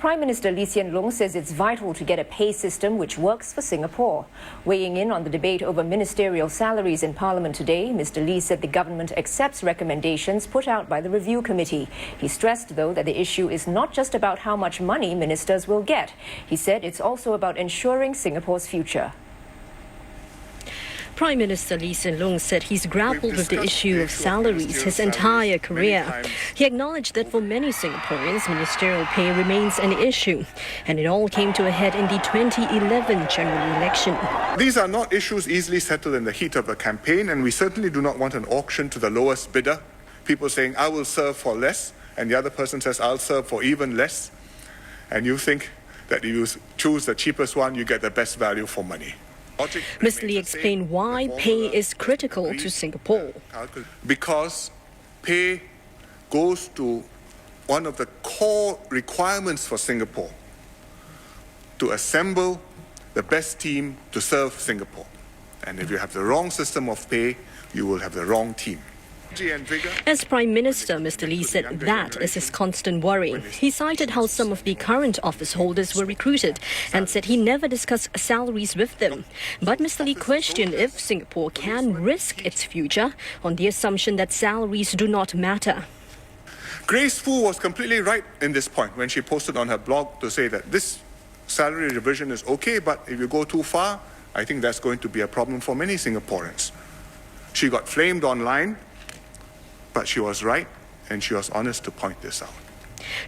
Prime Minister Lee Hsien Loong says it's vital to get a pay system which works for Singapore. Weighing in on the debate over ministerial salaries in Parliament today, Mr. Lee said the government accepts recommendations put out by the review committee. He stressed, though, that the issue is not just about how much money ministers will get. He said it's also about ensuring Singapore's future. Prime Minister Lee Hsien Loong said he's grappled with the issue of salaries his entire career. He acknowledged that for many Singaporeans, ministerial pay remains an issue, and it all came to a head in the 2011 general election. These are not issues easily settled in the heat of a campaign, and we certainly do not want an auction to the lowest bidder. People saying, I will serve for less, and the other person says, I'll serve for even less. And you think that if you choose the cheapest one, you get the best value for money. Mr. Lee explained why pay is critical to Singapore. Because pay goes to one of the core requirements for Singapore, to assemble the best team to serve Singapore. And if you have the wrong system of pay, you will have the wrong team. As Prime Minister, Mr. Lee said that is his constant worry. He cited how some of the current office holders were recruited and said he never discussed salaries with them. But Mr. Lee questioned if Singapore can risk its future on the assumption that salaries do not matter. Grace Fu was completely right in this point when she posted on her blog to say that this salary revision is okay, but if you go too far, I think that's going to be a problem for many Singaporeans. She got flamed online, but she was right, and she was honest to point this out.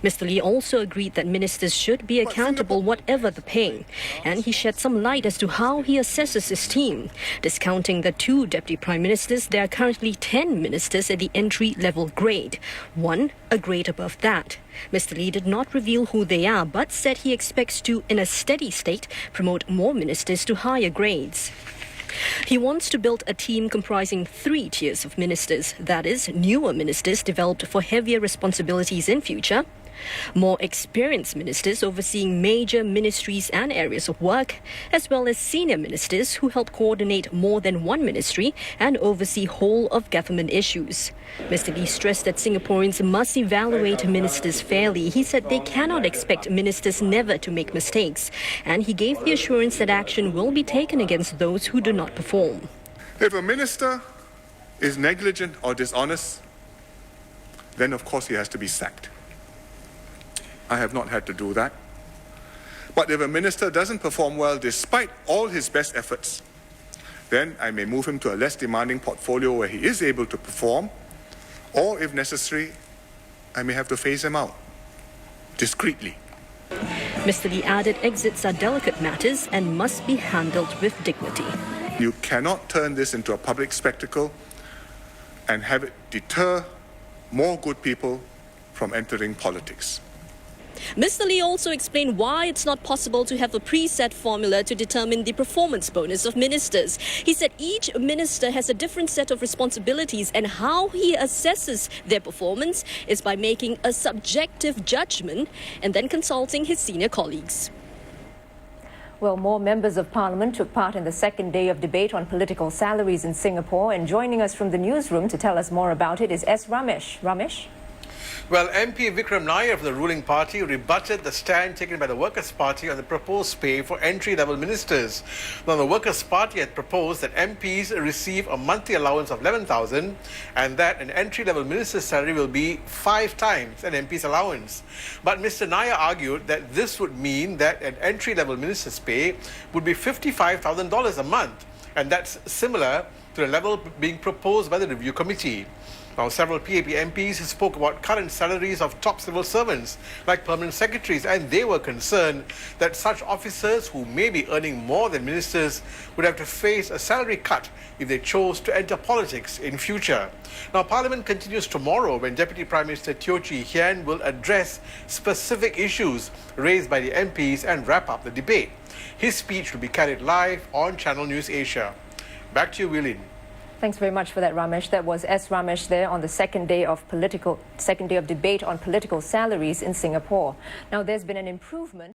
Mr. Lee also agreed that ministers should be accountable whatever the pay, and he shed some light as to how he assesses his team. Discounting the 2 deputy prime ministers, there are currently 10 ministers at the entry-level grade, 1 a grade above that. Mr. Lee did not reveal who they are, but said he expects to, in a steady state, promote more ministers to higher grades. He wants to build a team comprising 3 tiers of ministers, that is, newer ministers developed for heavier responsibilities in future, more experienced ministers overseeing major ministries and areas of work, as well as senior ministers who help coordinate more than one ministry and oversee whole of government issues. Mr. Lee stressed that Singaporeans must evaluate ministers fairly. He said they cannot expect ministers never to make mistakes, and he gave the assurance that action will be taken against those who do not perform. If a minister is negligent or dishonest, then of course he has to be sacked. I have not had to do that. But if a minister doesn't perform well despite all his best efforts, then I may move him to a less demanding portfolio where he is able to perform, or if necessary, I may have to phase him out, discreetly. Mr. Lee added exits are delicate matters and must be handled with dignity. You cannot turn this into a public spectacle and have it deter more good people from entering politics. Mr. Lee also explained why it's not possible to have a preset formula to determine the performance bonus of ministers. He said each minister has a different set of responsibilities, and how he assesses their performance is by making a subjective judgment and then consulting his senior colleagues. Well, more members of Parliament took part in the second day of debate on political salaries in Singapore, and joining us from the newsroom to tell us more about it is S. Ramesh. Ramesh? Well, MP Vikram Nair of the ruling party rebutted the stand taken by the Workers' Party on the proposed pay for entry-level ministers. Now, the Workers' Party had proposed that MPs receive a monthly allowance of 11,000 and that an entry-level minister's salary will be 5 times an MP's allowance. But Mr. Nair argued that this would mean that an entry-level minister's pay would be $55,000 a month, and that's similar to the level being proposed by the review committee. Now, several PAP MPs spoke about current salaries of top civil servants like permanent secretaries, and they were concerned that such officers who may be earning more than ministers would have to face a salary cut if they chose to enter politics in future. Now, Parliament continues tomorrow when Deputy Prime Minister Teo Chee Hean will address specific issues raised by the MPs and wrap up the debate. His speech will be carried live on Channel News Asia. Back to you, Wilin. Thanks very much for that, Ramesh. That was S. Ramesh there on the second day of debate on political salaries in Singapore. Now, there's been an improvement.